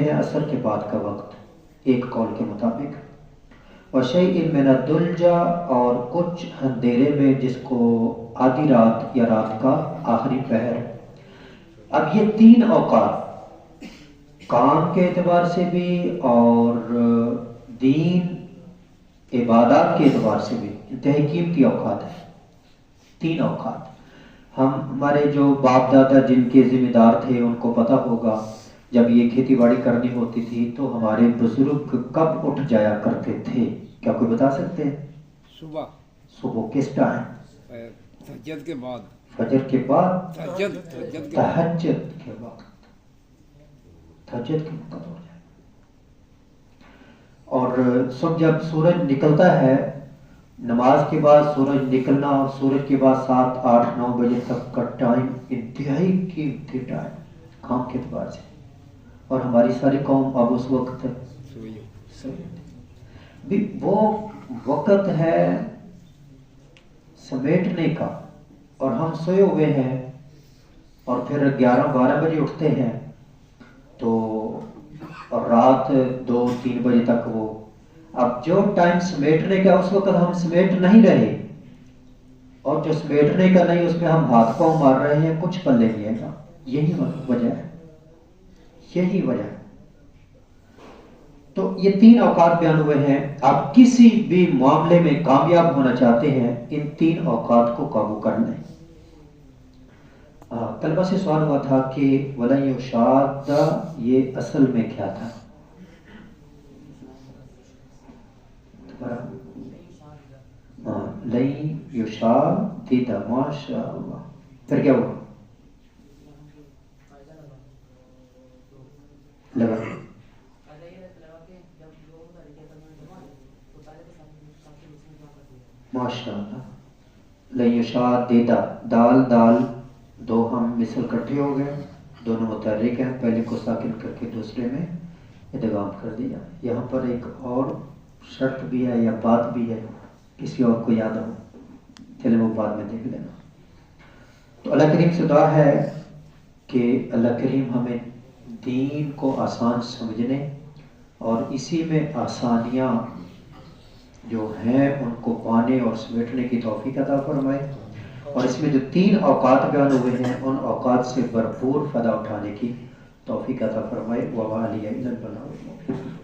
ہے عصر کے بعد کا وقت ایک قول کے مطابق، وشیء من الدلجہ اور کچھ اندھیرے میں جس کو آدھی رات یا رات کا آخری پہر۔ اب یہ تین اوقات کام کے اعتبار سے بھی اور دین عبادات کے اعتبار سے بھی انتہائی قیمتی اوقات ہیں۔ تین اوقات ہمارے جو باپ دادا جن کے ذمہ دار تھے ان کو پتہ ہوگا، جب یہ کھیتی باڑی کرنی ہوتی تھی تو ہمارے بزرگ کب اٹھ جایا کرتے تھے؟ کیا کوئی بتا سکتے ہیں؟ صبح کس ٹائم؟ تہجد کے بعد، فجر کے بعد، تہجد کے وقت، تہجد کے وقت ہو جائے۔ اور صبح جب سورج نکلتا ہے، نماز کے بعد سورج نکلنا اور سورج کے بعد 7، 8، 9 بجے تک کا ٹائم انتہائی قیمتی ٹائم کام کے اعتبار سے، اور ہماری ساری قوم اب اس وقت بھی وہ وقت ہے سمیٹنے کا، اور ہم سوئے ہوئے ہیں اور پھر 11-12 بجے اٹھتے ہیں تو اور رات 2-3 بجے تک وہ، اب جو ٹائم سمیٹنے کا اس وقت ہم سمیٹ نہیں رہے، اور جو سمیٹنے کا نہیں اس میں ہم ہاتھ پاؤں مار رہے ہیں، کچھ پلے نہیں ہے گا۔ یہی وجہ ہے، یہی وجہ ہے۔ تو یہ تین اوقات بیان ہوئے ہیں۔ آپ کسی بھی معاملے میں کامیاب ہونا چاہتے ہیں، ان تین اوقات کو قابو کر لیں۔ طلبہ سے سوال ہوا تھا کہ وَلَن يُشَادَّ یہ اصل میں کیا تھا؟ لَن يُشَادِّدَ، ماشاء اللہ، پھر کیا ہوا؟ لگا ماشاء اللہ۔ لَن يُشَادِّدَ، دال دال دو ہم مثل کٹھے ہو گئے، دونوں متحرک ہیں، پہلے کو ساکن کر کے دوسرے میں ادغام کر دیا۔ یہاں پر ایک اور شرط بھی ہے یا بات بھی ہے، کسی اور کو یاد ہو چلے وہ بعد میں دیکھ لینا۔ تو اللہ کریم سے دعا ہے کہ اللہ کریم ہمیں دین کو آسان سمجھنے اور اسی میں آسانیاں جو ہیں ان کو پانے اور سمیٹنے کی توفیق عطا فرمائے، اور اس میں جو تین اوقات بیان ہوئے ہیں ان اوقات سے بھرپور فائدہ اٹھانے کی توفیق عطا فرمائے۔ وَمَا عَلَيَّ إِلَّا الْبَلَاغُ الْمُبِينُ۔